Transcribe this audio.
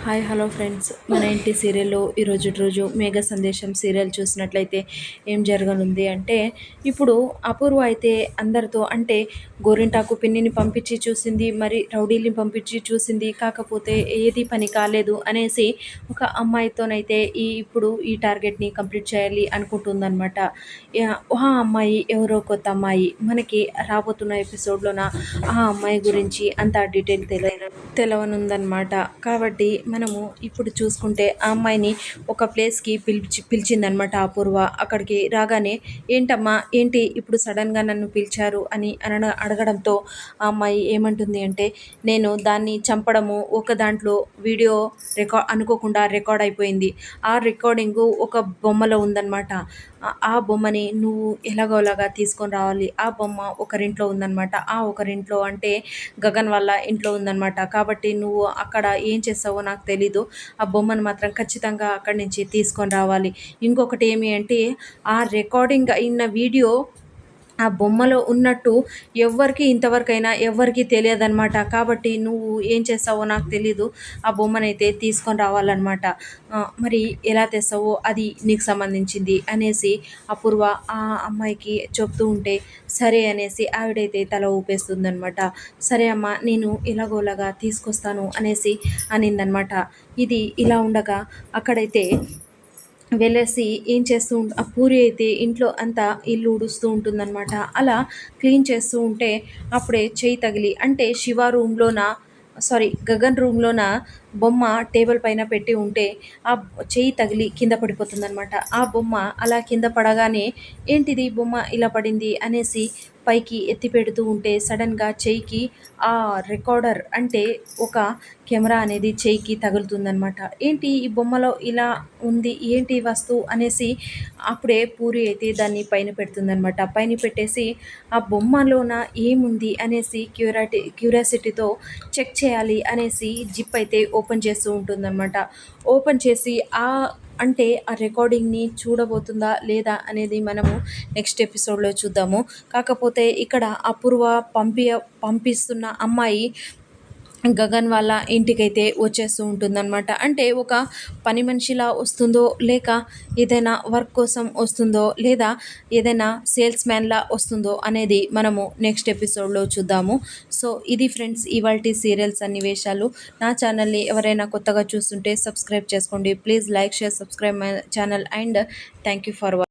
Hi hello friends, మన ఇంటి సీరియల్లో రోజు మేఘ సందేశం సీరియల్ చూసినట్లయితే ఏం జరగనుంది అంటే, ఇప్పుడు అపూర్వ అయితే అందరితో అంటే గోరింటాకు పిన్నిని పంపించి చూసింది, మరి రౌడీల్ని పంపించి చూసింది, కాకపోతే ఏది పని కాలేదు అనేసి ఒక అమ్మాయితోనైతే ఇప్పుడు ఈ టార్గెట్ని కంప్లీట్ చేయాలి అనుకుంటుందన్నమాట. ఆ అమ్మాయి ఎవరో కొత్త అమ్మాయి, మనకి రాబోతున్న ఎపిసోడ్లోన ఆ అమ్మాయి గురించి అంత డీటెయిల్ తెలవనుందనమాట. కాబట్టి మనము ఇప్పుడు చూసుకుంటే ఆ అమ్మాయిని ఒక ప్లేస్కి పిలిచిందనమాట అపూర్వ. అక్కడికి రాగానే ఏంటమ్మా ఏంటి ఇప్పుడు సడన్గా నన్ను పిలిచారు అని అడగడంతో ఆ అమ్మాయి ఏమంటుంది అంటే, నేను దాన్ని చంపడము ఒక దాంట్లో వీడియో అనుకోకుండా రికార్డ్ అయిపోయింది. ఆ రికార్డింగు ఒక బొమ్మలో ఉందన్నమాట. ఆ బొమ్మని నువ్వు ఎలాగోలాగా తీసుకొని రావాలి. ఆ బొమ్మ ఒకరింట్లో ఉందన్నమాట. ఆ ఒకరింట్లో అంటే గగన్ వాళ్ళ ఇంట్లో ఉందన్నమాట. కాబట్టి నువ్వు అక్కడ ఏం చేస్తావో నాకు తెలీదు. ఆ బొమ్మను మాత్రం ఖచ్చితంగా అక్కడి నుంచి తీసుకొని రావాలి. ఇంకొకటి ఏమి అంటే, ఆ రికార్డింగ్ అయిన వీడియో ఆ బొమ్మలో ఉన్నట్టు ఇంతవరకైనా ఎవ్వరికీ తెలియదనమాట. కాబట్టి నువ్వు ఏం చేస్తావో నాకు తెలీదు. ఆ బొమ్మనైతే తీసుకొని రావాలన్నమాట. మరి ఎలా తెస్తావో అది నీకు సంబంధించింది అనేసి అపూర్వ ఆ అమ్మాయికి చెప్తూ ఉంటే, సరే అనేసి ఆవిడైతే తల ఊపేస్తుందనమాట. సరే అమ్మ, నేను ఎలాగోలాగా తీసుకొస్తాను అనేసి అనిందనమాట. ఇది ఇలా ఉండగా అక్కడైతే వెళ్ళేసి ఏం చేస్తూ ఆ పూరి అయితే ఇంట్లో అంతా ఇల్లు ఊడుస్తూ ఉంటుందన్నమాట. అలా క్లీన్ చేస్తూ ఉంటే అప్పుడే చెయ్యి తగిలి, అంటే శివ రూమ్లోన గగన్ రూమ్లోన బొమ్మ టేబుల్ పైన పెట్టి ఉంటే ఆ చెయ్యి తగిలి కింద పడిపోతుందనమాట. ఆ బొమ్మ అలా కింద పడగానే ఏంటిది బొమ్మ ఇలా పడింది అనేసి పైకి ఎత్తి పెడుతూ ఉంటే సడన్గా చెయ్యికి ఆ రికార్డర్ అంటే ఒక కెమెరా అనేది చెయ్యికి తగులుతుందనమాట. ఏంటి ఈ బొమ్మలో ఇలా ఉంది, ఏంటి ఈ వస్తువు అనేసి అప్పుడే పూరి అయితే దాన్ని పైన పెడుతుందనమాట. పైన పెట్టేసి ఆ బొమ్మలోన ఏముంది అనేసి క్యూరియాసిటీతో చెక్ చేయాలి అనేసి జిప్ అయితే ఓపెన్ చేస్తూ ఉంటుందన్నమాట. ఓపెన్ చేసి అంటే ఆ రికార్డింగ్ని చూడబోతుందా లేదా అనేది మనము నెక్స్ట్ ఎపిసోడ్లో చూద్దాము. కాకపోతే ఇక్కడ అపూర్వ పంపిస్తున్న అమ్మాయి గగన్ వాళ్ళ ఇంటికైతే వచ్చేస్తూ ఉంటుందన్నమాట. అంటే ఒక పని మనిషిలా వస్తుందో, లేక ఏదైనా వర్క్ కోసం వస్తుందో, లేదా ఏదైనా సేల్స్ మ్యాన్లా వస్తుందో అనేది మనము నెక్స్ట్ ఎపిసోడ్లో చూద్దాము. సో ఇది ఫ్రెండ్స్ ఇవాల్టి సీరియల్స్ సన్నివేశాలు. నా ఛానల్ని ఎవరైనా కొత్తగా చూస్తుంటే సబ్స్క్రైబ్ చేసుకోండి. Please like, share, subscribe my channel and thank you for